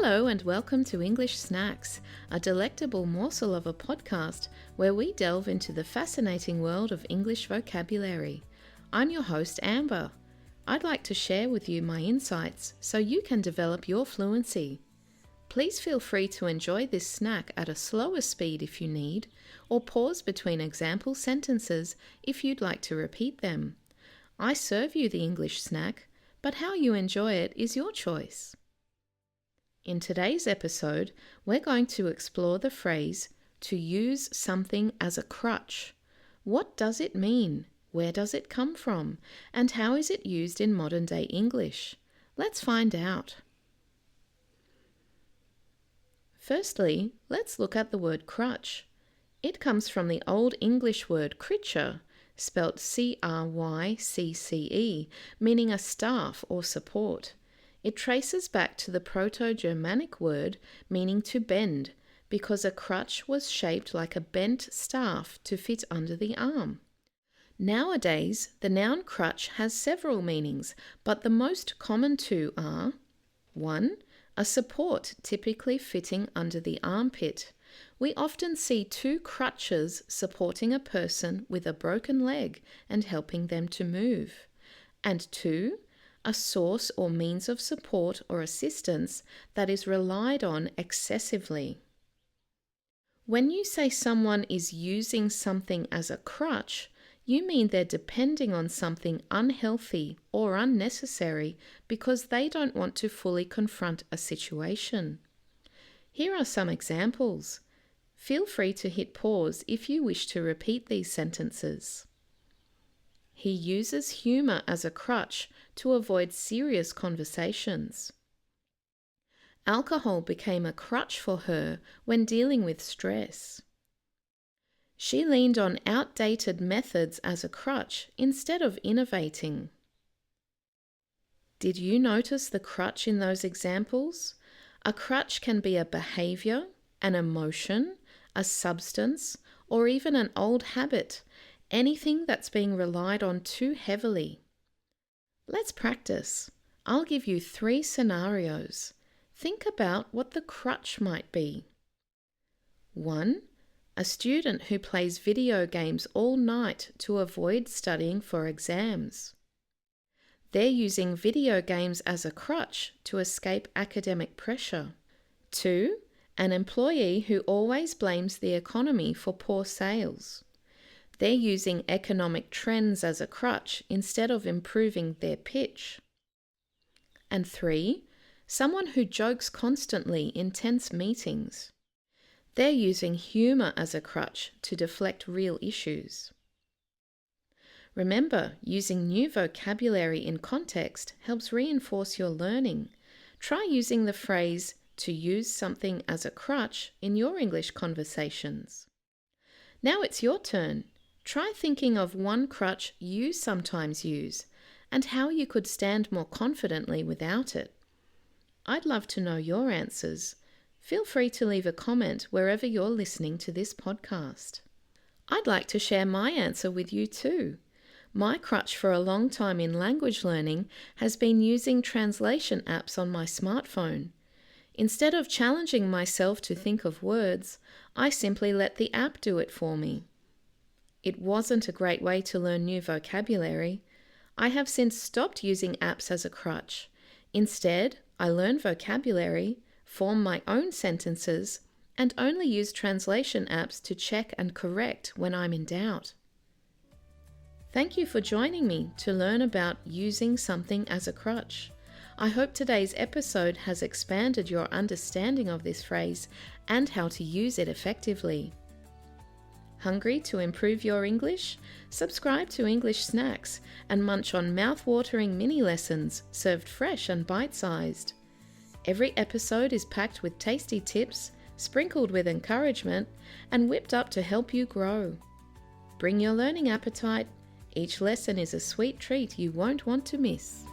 Hello and welcome to English Snacks, a delectable morsel of a podcast where we delve into the fascinating world of English vocabulary. I'm your host, Amber. I'd like to share with you my insights so you can develop your fluency. Please feel free to enjoy this snack at a slower speed if you need, or pause between example sentences if you'd like to repeat them. I serve you the English snack, but how you enjoy it is your choice. In today's episode, we're going to explore the phrase, to use something as a crutch. What does it mean? Where does it come from? And how is it used in modern-day English? Let's find out. Firstly, let's look at the word crutch. It comes from the Old English word crutche, spelt C-R-Y-C-C-E, meaning a staff or support. It traces back to the Proto-Germanic word meaning to bend, because a crutch was shaped like a bent staff to fit under the arm. Nowadays, the noun crutch has several meanings, but the most common two are 1. A support typically fitting under the armpit. We often see two crutches supporting a person with a broken leg and helping them to move. And 2. A source or means of support or assistance that is relied on excessively. When you say someone is using something as a crutch, you mean they're depending on something unhealthy or unnecessary because they don't want to fully confront a situation. Here are some examples. Feel free to hit pause if you wish to repeat these sentences. He uses humour as a crutch to avoid serious conversations. Alcohol became a crutch for her when dealing with stress. She leaned on outdated methods as a crutch instead of innovating. Did you notice the crutch in those examples? A crutch can be a behaviour, an emotion, a substance, or even an old habit. Anything that's being relied on too heavily. Let's practice. I'll give you 3 scenarios. Think about what the crutch might be. 1. A student who plays video games all night to avoid studying for exams. They're using video games as a crutch to escape academic pressure. 2. An employee who always blames the economy for poor sales. They're using economic trends as a crutch instead of improving their pitch. And 3, someone who jokes constantly in tense meetings. They're using humour as a crutch to deflect real issues. Remember, using new vocabulary in context helps reinforce your learning. Try using the phrase, to use something as a crutch in your English conversations. Now it's your turn. Try thinking of one crutch you sometimes use and how you could stand more confidently without it. I'd love to know your answers. Feel free to leave a comment wherever you're listening to this podcast. I'd like to share my answer with you too. My crutch for a long time in language learning has been using translation apps on my smartphone. Instead of challenging myself to think of words, I simply let the app do it for me. It wasn't a great way to learn new vocabulary. I have since stopped using apps as a crutch. Instead, I learn vocabulary, form my own sentences, and only use translation apps to check and correct when I'm in doubt. Thank you for joining me to learn about using something as a crutch. I hope today's episode has expanded your understanding of this phrase and how to use it effectively. Hungry to improve your English? Subscribe to English Snacks and munch on mouth-watering mini lessons served fresh and bite-sized. Every episode is packed with tasty tips, sprinkled with encouragement, and whipped up to help you grow. Bring your learning appetite. Each lesson is a sweet treat you won't want to miss.